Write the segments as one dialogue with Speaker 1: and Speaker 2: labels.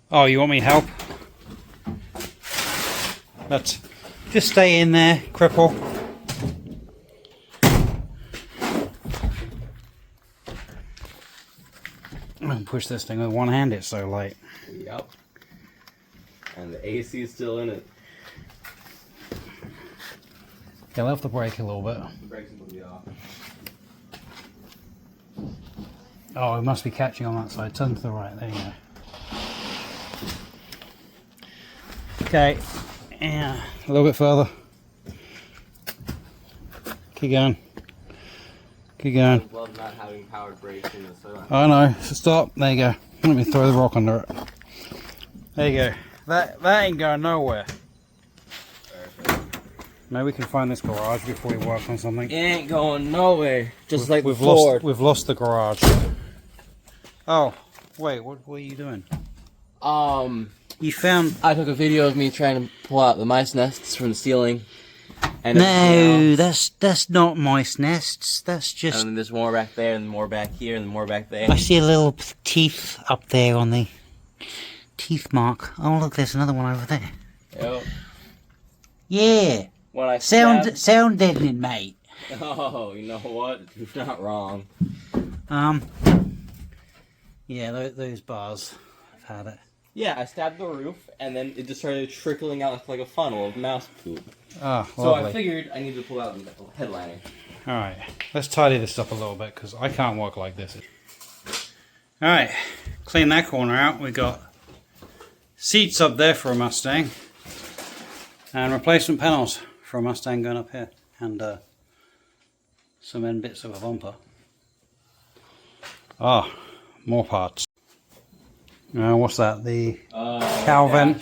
Speaker 1: Oh, you want me to help? Let's just stay in there, cripple. I'm gonna push this thing with one hand, it's so light.
Speaker 2: Yep. And the AC is still in it.
Speaker 1: Yeah, I'll have to brake a little bit.
Speaker 2: The brakes will be off.
Speaker 1: Oh, it must be catching on that side. Turn to the right, there you go. Okay, yeah, a little bit further. Keep going. Keep going.
Speaker 2: I love not having powered brakes in this.
Speaker 1: I know. So stop. There you go. Let me throw the rock under it. There you go. That ain't going nowhere. Maybe we can find this garage before we work on something.
Speaker 2: It ain't going nowhere. Just like
Speaker 1: we've
Speaker 2: Ford.
Speaker 1: We've lost the garage. Oh, wait. What are you doing? You found.
Speaker 2: I took a video of me trying to pull out the mice nests from the ceiling. And
Speaker 1: no, that's not mice nests. That's just.
Speaker 2: And there's more back there, and more back here, and more back there.
Speaker 1: I see a little teeth up there on the teeth mark. Oh, look, there's another one over there.
Speaker 2: Yep.
Speaker 1: Yeah.
Speaker 2: When I
Speaker 1: sound deadening, mate.
Speaker 2: Oh, you know what? You're not wrong.
Speaker 1: Yeah, those bars. I've had it.
Speaker 2: Yeah, I stabbed the roof, and then it just started trickling out like a funnel of mouse poop.
Speaker 1: Oh,
Speaker 2: so
Speaker 1: lovely.
Speaker 2: I figured I needed to pull out the headlining.
Speaker 1: Alright, let's tidy this up a little bit, because I can't work like this. Alright, clean that corner out. We got seats up there for a Mustang, and replacement panels for a Mustang going up here, and some end bits of a bumper. Ah, more parts. What's that? The cow vent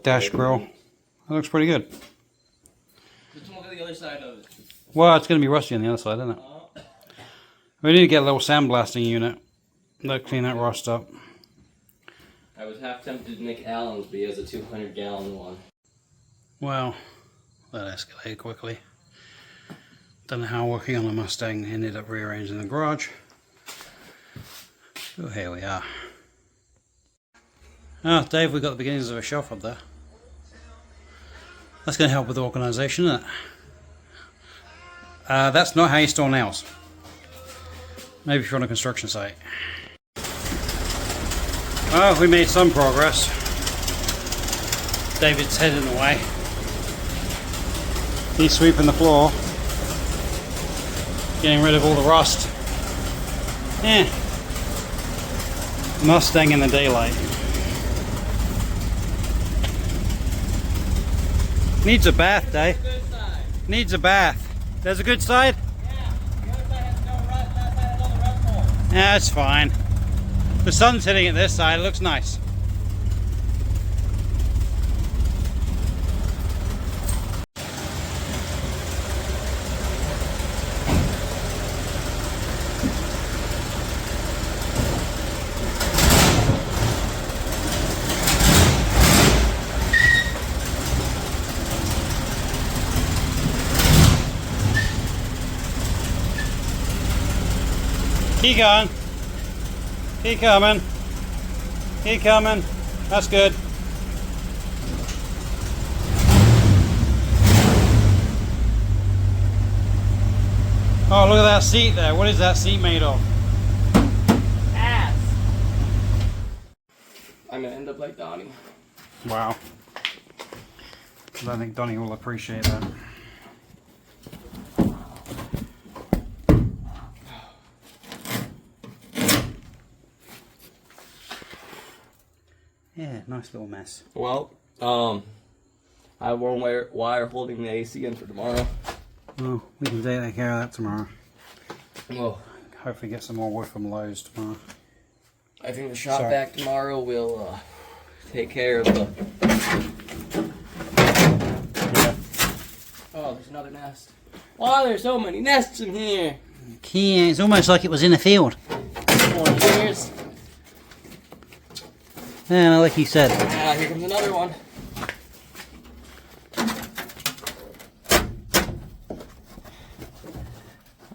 Speaker 1: dash grill. That looks pretty good.
Speaker 2: Just look at the other side of it.
Speaker 1: Well, it's going to be rusty on the other side, isn't it? We need to get a little sandblasting unit. Let's clean that rust up.
Speaker 2: I was half tempted to make Allen's, but he has a 200-gallon one.
Speaker 1: Well, that escalated quickly. Don't know how working on a Mustang ended up rearranging the garage. So here we are. Ah, Dave, we've got the beginnings of a shelf up there. That's going to help with organisation, isn't it? That's not how you store nails. Maybe if you're on a construction site. Oh, we made some progress. David's head in the way. He's sweeping the floor. Getting rid of all the rust. Yeah. Mustang in the daylight. Needs a bath, Dave. Needs a bath. There's a good side?
Speaker 2: Yeah. The other side has no rust, that side has all the rust holes.
Speaker 1: Yeah, it's fine. The sun's hitting at this side, it looks nice. Keep going. Keep coming. Keep coming. That's good. Oh, look at that seat there. What is that seat made of?
Speaker 2: Ass. I'm gonna end up like Donnie.
Speaker 1: Wow. I don't think Donnie will appreciate that. Yeah, nice little mess.
Speaker 2: Well, I have one wire holding the AC in for tomorrow.
Speaker 1: Well, we can take care of that tomorrow.
Speaker 2: Well,
Speaker 1: hopefully get some more wood from Lowe's tomorrow.
Speaker 2: I think the shop back tomorrow will take care of the...
Speaker 1: Yeah.
Speaker 2: Oh, there's another nest. Why there's so many nests in here?
Speaker 1: Yeah, it's almost like it was in a field.
Speaker 2: 20 years.
Speaker 1: Yeah, like you said.
Speaker 2: Ah, here comes another one.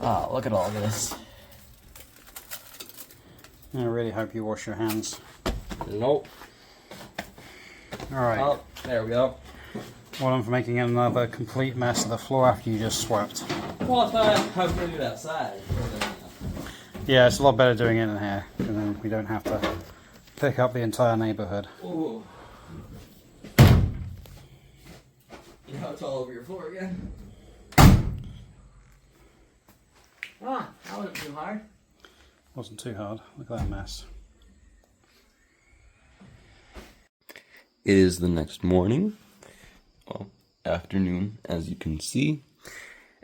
Speaker 2: Oh, look at all this.
Speaker 1: I really hope you wash your hands.
Speaker 2: Nope.
Speaker 1: Alright.
Speaker 2: Oh, there we go.
Speaker 1: Well done for making another complete mess of the floor after you just swept.
Speaker 2: Well, I was going to do it outside.
Speaker 1: Yeah, it's a lot better doing it in here, and then we don't have to pick up the entire neighborhood.
Speaker 2: Ooh. Now it's all over your floor again. Ah, that wasn't too hard.
Speaker 1: Wasn't too hard. Look at that mess.
Speaker 3: It is the next morning, well, afternoon, as you can see,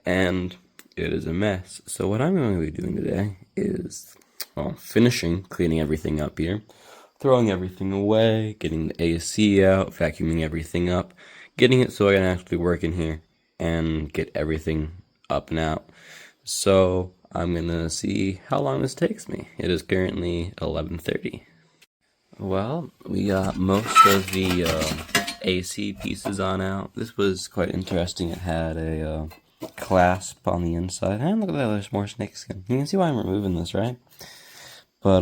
Speaker 3: and it is a mess. So what I'm going to be doing today is, well, finishing cleaning everything up here, throwing everything away, getting the AC out, vacuuming everything up, getting it so I can actually work in here and get everything up and out. So I'm going to see how long this takes me. It is currently 11:30. Well, we got most of the AC pieces on out. This was quite interesting. It had a clasp on the inside. And look at that, there's more snakeskin. You can see why I'm removing this, right? But,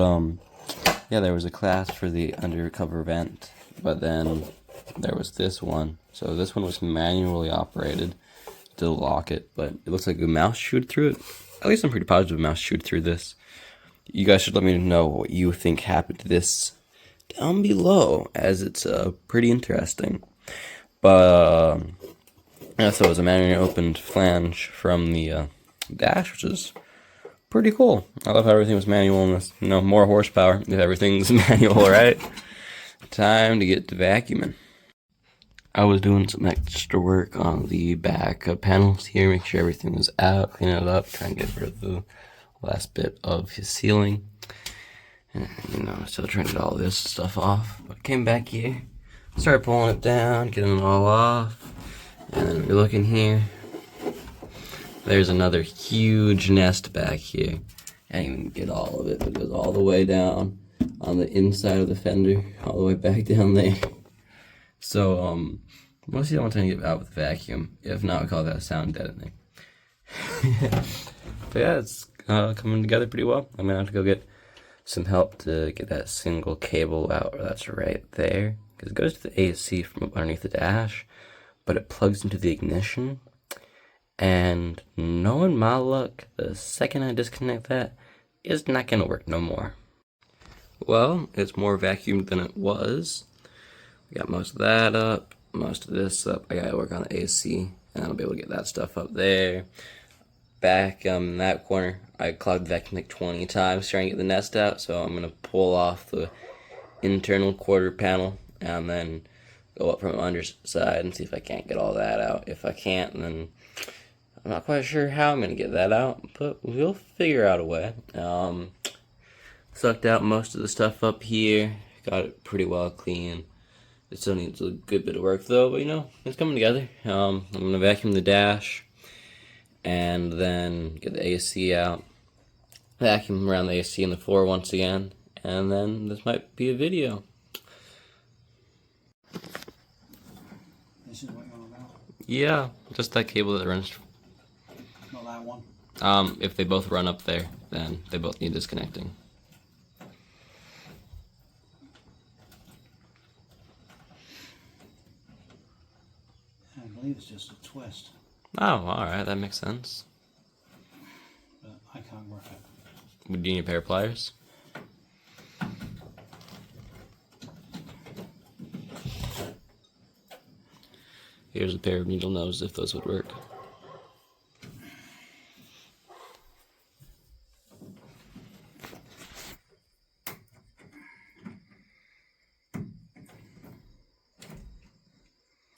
Speaker 3: yeah, there was a clasp for the undercover vent. But then there was this one. So this one was manually operated to lock it. But it looks like a mouse chewed through it. At least I'm pretty positive a mouse chewed through this. You guys should let me know what you think happened to this down below, as it's pretty interesting. But yeah, so it was a manually opened flange from the dash, which is pretty cool. I love how everything was manual and this, more horsepower if everything's manual, right? Time to get to vacuuming. I was doing some extra work on the back panels here, make sure everything was out, clean it up, try and get rid of the last bit of his ceiling. And, still trying to get all this stuff off. But came back here, started pulling it down, getting it all off. And then we're looking here. There's another huge nest back here. I didn't even get all of it, but it goes all the way down on the inside of the fender, all the way back down there. So, mostly I want to get out with the vacuum. If not, we call that sound deadening. But yeah, it's coming together pretty well. I'm gonna have to go get some help to get that single cable out. That's right there, because it goes to the AC from underneath the dash, but it plugs into the ignition. And knowing my luck, the second I disconnect that, it's not gonna work no more. Well, it's more vacuumed than it was. We got most of that up, most of this up. I gotta work on the AC, and I'll be able to get that stuff up there. Back in that corner, I clogged the vacuum like 20 times trying to get the nest out, so I'm going to pull off the internal quarter panel and then go up from the underside and see if I can't get all that out. If I can't, then I'm not quite sure how I'm going to get that out, but we'll figure out a way. Sucked out most of the stuff up here, got it pretty well clean. It still needs a good bit of work though, but it's coming together. I'm going to vacuum the dash and then get the AC out, vacuum around the AC and the floor once again, and then this might be a video.
Speaker 1: This is what you're on about?
Speaker 3: Yeah, just that cable that runs.
Speaker 1: Not that one?
Speaker 3: If they both run up there, then they both need disconnecting.
Speaker 1: I believe it's just a twist.
Speaker 3: Oh, alright, that makes sense.
Speaker 1: But I can't work it.
Speaker 3: Would you need a pair of pliers? Here's a pair of needle nose if those would work.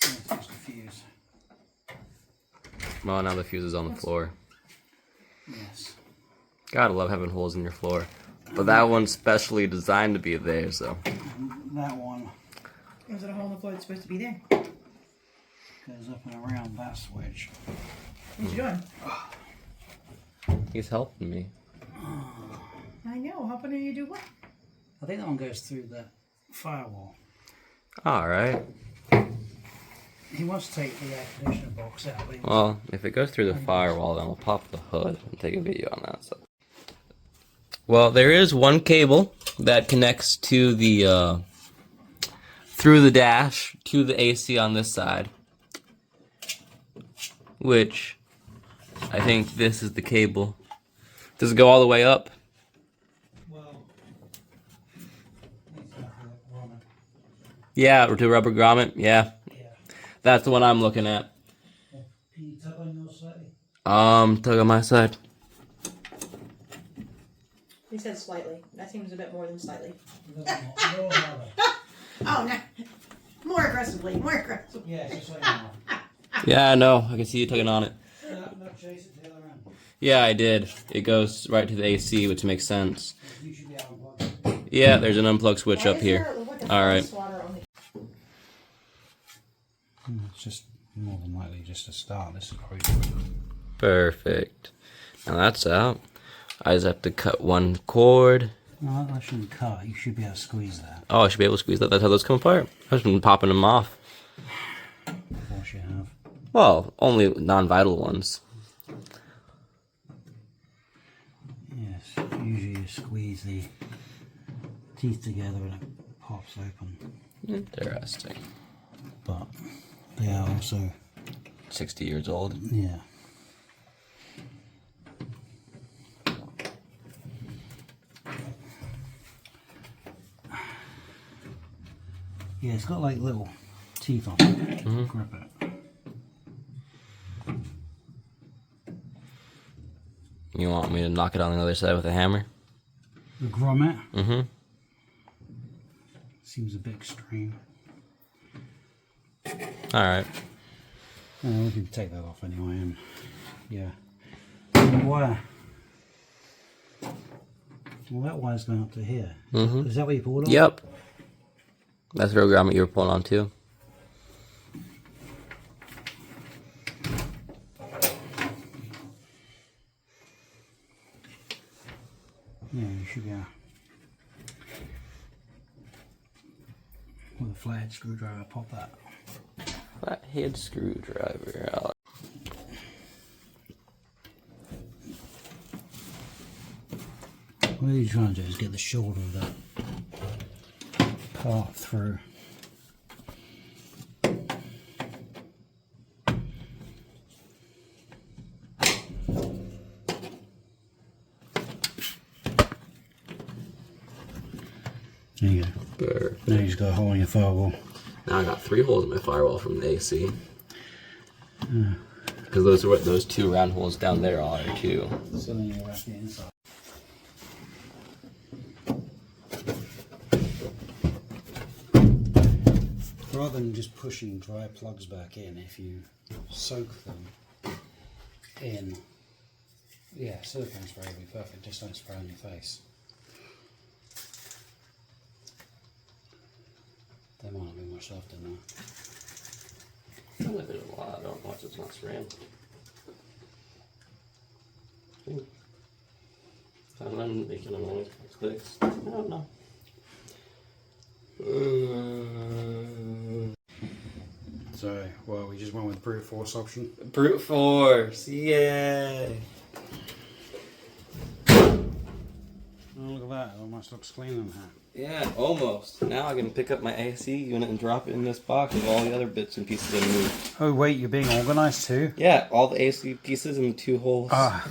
Speaker 1: It's just a fuse.
Speaker 3: Well, now the fuse is on the floor.
Speaker 1: Yes.
Speaker 3: Gotta love having holes in your floor. But that one's specially designed to be there, so.
Speaker 1: That one
Speaker 4: Was it a hole in the floor that's supposed to be there?
Speaker 1: goes up and around that switch.
Speaker 4: What you doing?
Speaker 3: He's helping me.
Speaker 4: I know. Helping you do what?
Speaker 1: I think that one goes through the firewall.
Speaker 3: Alright.
Speaker 1: He wants to take the air conditioner box out. But
Speaker 3: Well, if it goes through the firewall, then I'll pop the hood and take a video on that. So. Well, there is one cable that connects to the through the dash to the AC on this side, which I think this is the cable. Does it go all the way up?
Speaker 1: Well,
Speaker 3: Yeah, or to rubber grommet? Yeah.
Speaker 1: yeah.
Speaker 3: That's the one I'm looking at.
Speaker 1: Can you tug on your side?
Speaker 3: Tug on my side.
Speaker 4: He said slightly. That seems a bit more than slightly.
Speaker 1: No,
Speaker 4: Oh, no. More aggressively. More aggressively.
Speaker 1: yeah, just like that.
Speaker 3: Yeah, I know. I can see you tugging on it.
Speaker 1: No, chase it the other end.
Speaker 3: Yeah, I did. It goes right to the AC, which makes sense.
Speaker 1: You should be able to plug it.
Speaker 3: Yeah, there's an unplug switch
Speaker 4: Why
Speaker 3: up
Speaker 4: is
Speaker 3: here.
Speaker 4: there, like, a
Speaker 3: All right.
Speaker 4: swatter on the-
Speaker 1: It's just more than likely just a start. This is probably
Speaker 3: Perfect. Now that's out. I just have to cut one cord.
Speaker 1: no, that shouldn't cut. You should be able to squeeze that.
Speaker 3: Oh, I should be able to squeeze that. That's how those come apart. I've just been popping them off.
Speaker 1: Of course you have.
Speaker 3: Well, only non-vital ones.
Speaker 1: Yes, usually you squeeze the teeth together and it pops open.
Speaker 3: Interesting.
Speaker 1: But they are also,
Speaker 3: 60 years old.
Speaker 1: yeah. Yeah, it's got like little teeth on it. Grip it.
Speaker 3: You want me to knock it on the other side with a hammer?
Speaker 1: The grommet
Speaker 3: Mm-hmm.
Speaker 1: seems a bit extreme.
Speaker 3: All right.
Speaker 1: We can take that off anyway, and yeah. Wire. Well, that wire's going up to here.
Speaker 3: Mm-hmm.
Speaker 1: Is that what you pulled on?
Speaker 3: Yep. That's the real grommet you were pulling on too.
Speaker 1: Yeah, you should be able. With a flathead screwdriver, pop that.
Speaker 3: Flathead screwdriver out.
Speaker 1: What you're trying to do is get the shoulder of that part through. There you go.
Speaker 3: Perfect.
Speaker 1: Now you just got a hole in your firewall.
Speaker 3: Now I got 3 holes in my firewall from the AC. Because those are what those 2 round holes down there are too.
Speaker 1: So then you wrap the inside. Rather than just pushing dry plugs back in, if you soak them in, yeah, silicone spray would be perfect. Just don't spray on your face. There might not be much left in there.
Speaker 3: I left it a lot. I don't watch it's not spraying. I'm making a noise. Clicks. I don't know.
Speaker 1: So, well, we just went with the brute force option.
Speaker 3: Brute force, yay!
Speaker 1: Oh, look at that. It almost looks clean in here.
Speaker 3: Yeah, almost. Now I can pick up my AC unit and drop it in this box with all the other bits and pieces I need.
Speaker 1: Oh, wait, you're being organized too?
Speaker 3: Yeah, all the AC pieces in the 2 holes.
Speaker 1: I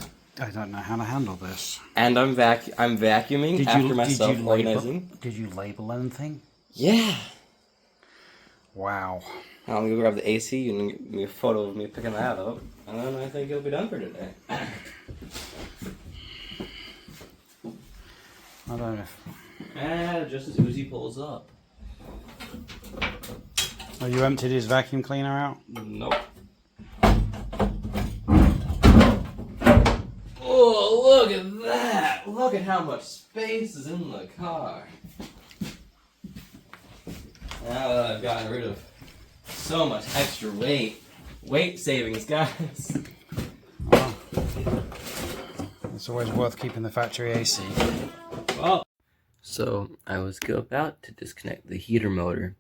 Speaker 1: don't know how to handle this.
Speaker 3: And I'm vacuuming after myself organizing.
Speaker 1: Did you label anything?
Speaker 3: Yeah.
Speaker 1: Wow.
Speaker 3: I'm gonna go grab the AC and get me a photo of me picking that up, and then I think it'll be done for today.
Speaker 1: I don't know if...
Speaker 3: Just as Uzi pulls up.
Speaker 1: Oh, you emptied his vacuum cleaner out?
Speaker 3: Nope. Oh, look at that! Look at how much space is in the car. Now that I've gotten rid of so much extra weight savings, guys.
Speaker 1: Well, it's always worth keeping the factory AC.
Speaker 3: Well, so I was about to disconnect the heater motor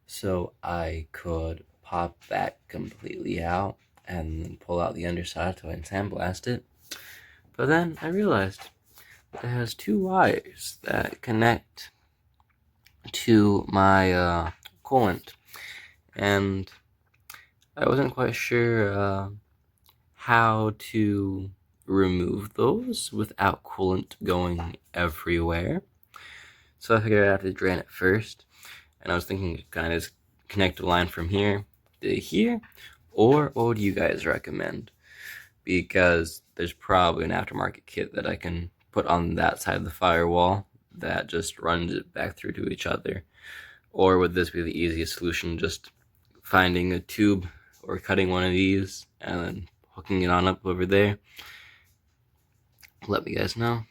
Speaker 3: so I could pop that completely out and then pull out the underside so I can sandblast it. But then I realized that it has 2 wires that connect to my coolant. And I wasn't quite sure how to remove those without coolant going everywhere. So I figured I have to drain it first. And I was thinking kind of connect a line from here to here, or what would you guys recommend? Because there's probably an aftermarket kit that I can put on that side of the firewall that just runs it back through to each other. Or would this be the easiest solution, just finding a tube or cutting one of these and then hooking it on up over there? Let me guys know.